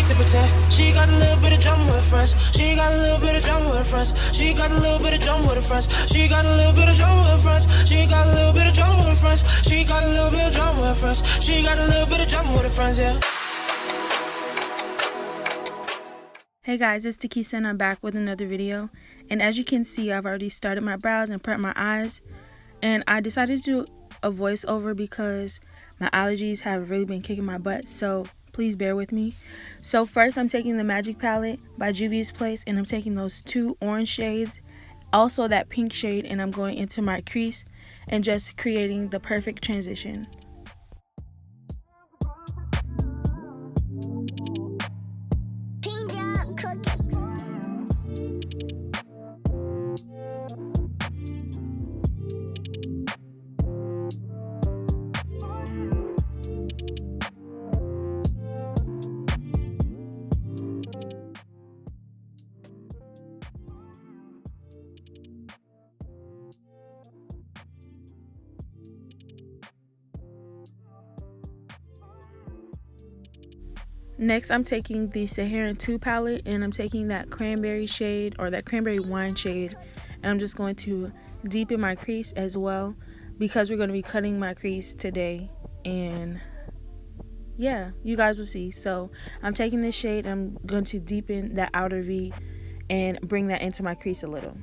need to pretend. She got a little bit of drama with her friends. She got a little bit of drama with her friends. She got a little bit of drama with her friends. She got a little bit of drama with her friends. She got a little bit of drama with her friends. She got a little bit of drama with her friends. She got a little bit of drama with her friends, yeah. Hey guys, it's Takisa and I'm back with another video. And as you can see, I've already started my brows and prepped my eyes. And I decided to do a voiceover because my allergies have really been kicking my butt. So please bear with me. So first I'm taking the Magic Palette by Juvia's Place and I'm taking those two orange shades, also that pink shade, and I'm going into my crease and just creating the perfect transition. Next, I'm taking the Saharan 2 palette and I'm taking that cranberry shade, or that cranberry wine shade, and I'm just going to deepen my crease as well because we're going to be cutting my crease today. And yeah, you guys will see. So I'm taking this shade, I'm going to deepen that outer V and bring that into my crease a little.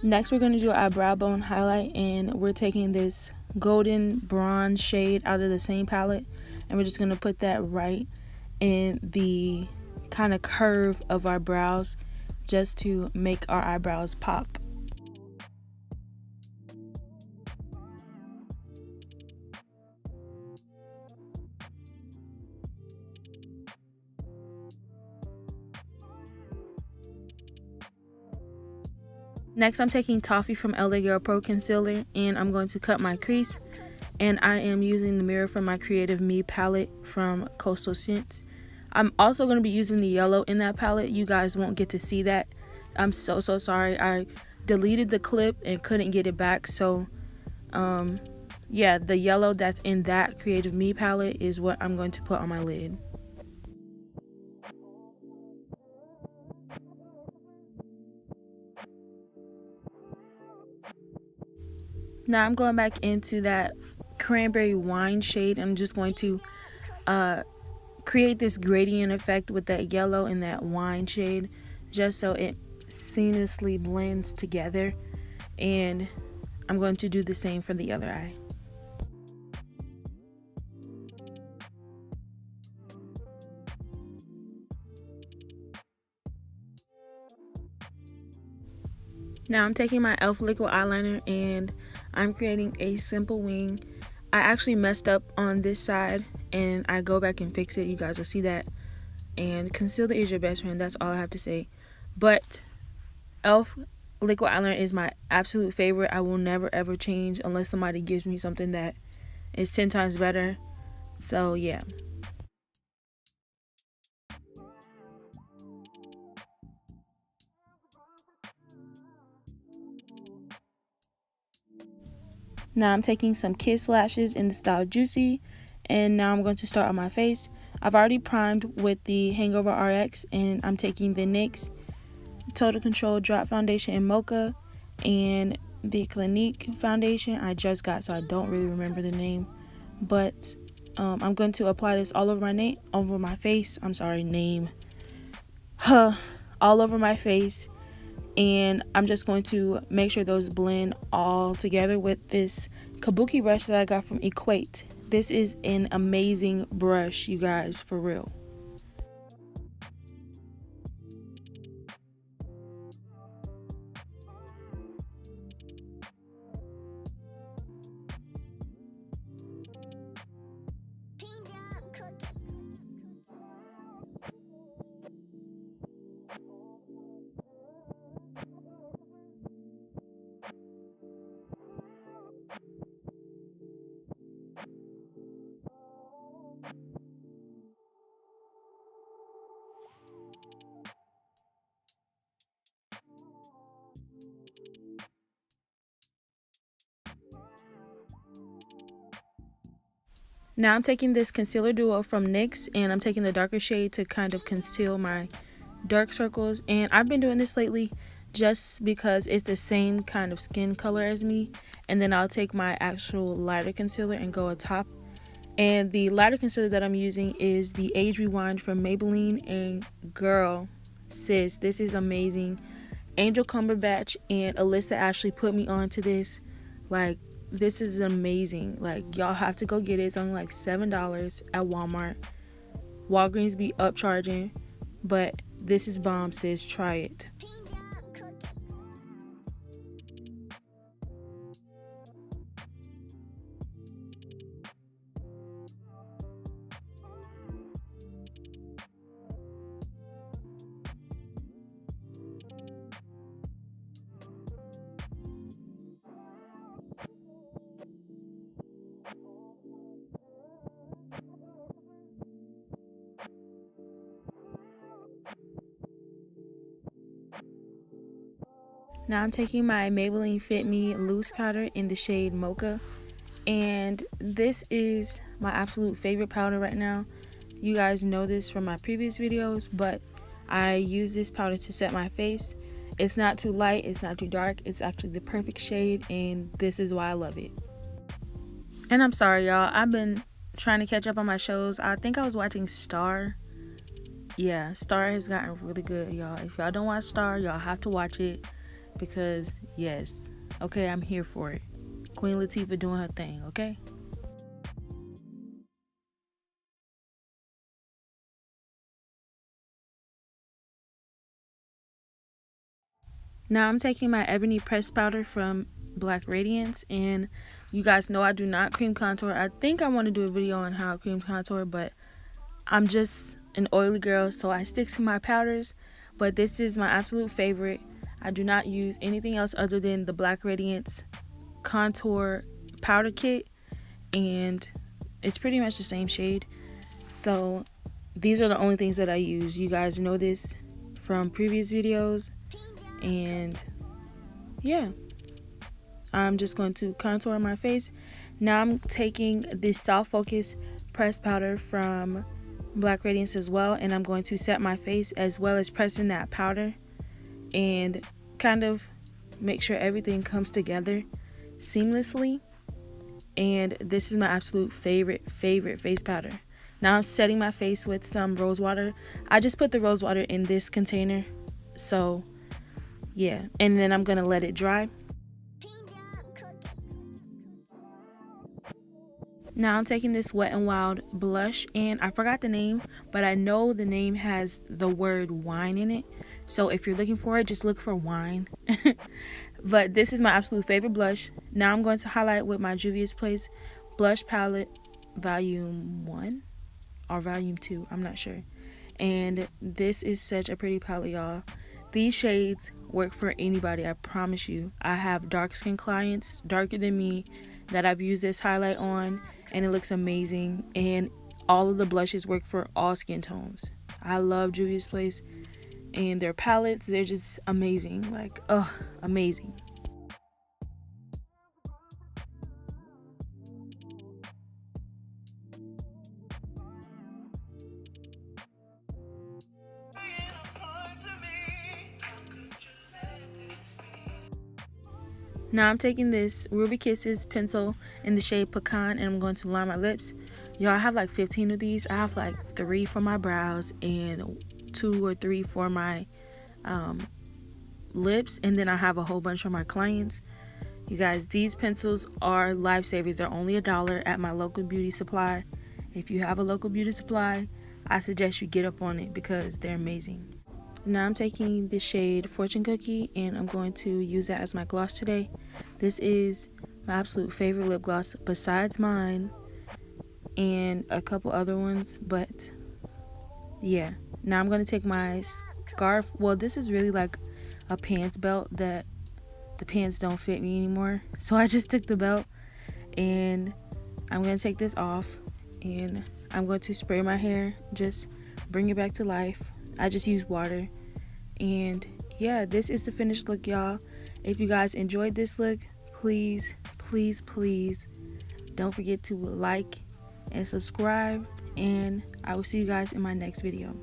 Next, we're going to do our brow bone highlight, and we're taking this golden bronze shade out of the same palette, and we're just going to put that right in the kind of curve of our brows just to make our eyebrows pop. Next, I'm taking Toffee from LA Girl Pro Concealer and I'm going to cut my crease. And I am using the Mirror from my Creative Me palette from Coastal Scents. I'm also going to be using the yellow in that palette. You guys won't get to see that. I'm so sorry. I deleted the clip and couldn't get it back. So, yeah, the yellow that's in that Creative Me palette is what I'm going to put on my lid. Now I'm going back into that cranberry wine shade. I'm just going to create this gradient effect with that yellow and that wine shade just so it seamlessly blends together. And I'm going to do the same for the other eye. Now I'm taking my e.l.f. liquid eyeliner and I'm creating a simple wing. I actually messed up on this side and I go back and fix it. You guys will see that. And concealer is your best friend. That's all I have to say. But e.l.f. liquid eyeliner is my absolute favorite. I will never ever change unless somebody gives me something that is 10 times better. So yeah. Now I'm taking some Kiss lashes in the style Juicy, and now I'm going to start on my face. I've already primed with the Hangover RX, and I'm taking the NYX Total Control Drop Foundation in Mocha and the Clinique foundation I just got, so I don't really remember the name. But I'm going to apply this all over my face. All over my face. And I'm just going to make sure those blend all together with this kabuki brush that I got from Equate. This is an amazing brush, you guys, for real. Now I'm taking this concealer duo from NYX, and I'm taking the darker shade to kind of conceal my dark circles. And I've been doing this lately just because it's the same kind of skin color as me. And then I'll take my actual lighter concealer and go atop. And the lighter concealer that I'm using is the Age Rewind from Maybelline. And girl, sis, this is amazing. Angel Cumberbatch and Alyssa Ashley put me onto this. Like, this is amazing. Like, y'all have to go get it. It's only like $7 at Walmart. Walgreens be upcharging, but this is bomb, sis. Try it. Now I'm taking my Maybelline Fit Me loose powder in the shade Mocha, and this is my absolute favorite powder right now. You guys know this from my previous videos, but I use this powder to set my face. It's not too light, it's not too dark, it's actually the perfect shade, and this is why I love it. And I'm sorry, y'all, I've been trying to catch up on my shows. I think I was watching Star. Yeah, Star has gotten really good, y'all. If y'all don't watch Star, y'all have to watch it. Because yes, okay, I'm here for it. Queen Latifah doing her thing, okay? Now I'm taking my Ebony Pressed Powder from Black Radiance, and you guys know I do not cream contour. I think I want to do a video on how I cream contour, but I'm just an oily girl, so I stick to my powders. But this is my absolute favorite. I do not use anything else other than the Black Radiance contour powder kit, and it's pretty much the same shade. So these are the only things that I use. You guys know this from previous videos, and yeah, I'm just going to contour my face. Now I'm taking this Soft Focus pressed powder from Black Radiance as well, and I'm going to set my face as well as pressing that powder and kind of make sure everything comes together seamlessly. And this is my absolute favorite face powder. Now I'm setting my face with some rose water. I just put the rose water in this container, so yeah, and then I'm gonna let it dry. Now I'm taking this Wet n Wild blush, and I forgot the name, but I know the name has the word wine in it. So if you're looking for it, just look for wine. But this is my absolute favorite blush. Now I'm going to highlight with my Juvia's Place Blush Palette Volume 1 or Volume 2. I'm not sure. And this is such a pretty palette, y'all. These shades work for anybody, I promise you. I have dark skin clients, darker than me, that I've used this highlight on, and it looks amazing. And all of the blushes work for all skin tones. I love Juvia's Place, and their palettes, they're just amazing. Like, oh, amazing. Now I'm taking this Ruby Kisses pencil in the shade Pecan, and I'm going to line my lips. Y'all, I have like 15 of these. I have like 3 for my brows and 2 or 3 for my lips, and then I have a whole bunch for my clients. You guys, these pencils are lifesavers. They're only $1 at my local beauty supply. If you have a local beauty supply, I suggest you get up on it because they're amazing. Now I'm taking the shade Fortune Cookie, and I'm going to use that as my gloss today. This is my absolute favorite lip gloss besides mine and a couple other ones, but yeah. Now I'm going to take my scarf. Well, this is really like a pants belt that the pants don't fit me anymore, so I just took the belt, and I'm going to take this off, and I'm going to spray my hair, just bring it back to life. I just use water. And yeah, this is the finished look, y'all. If you guys enjoyed this look, please don't forget to like and subscribe, and I will see you guys in my next video.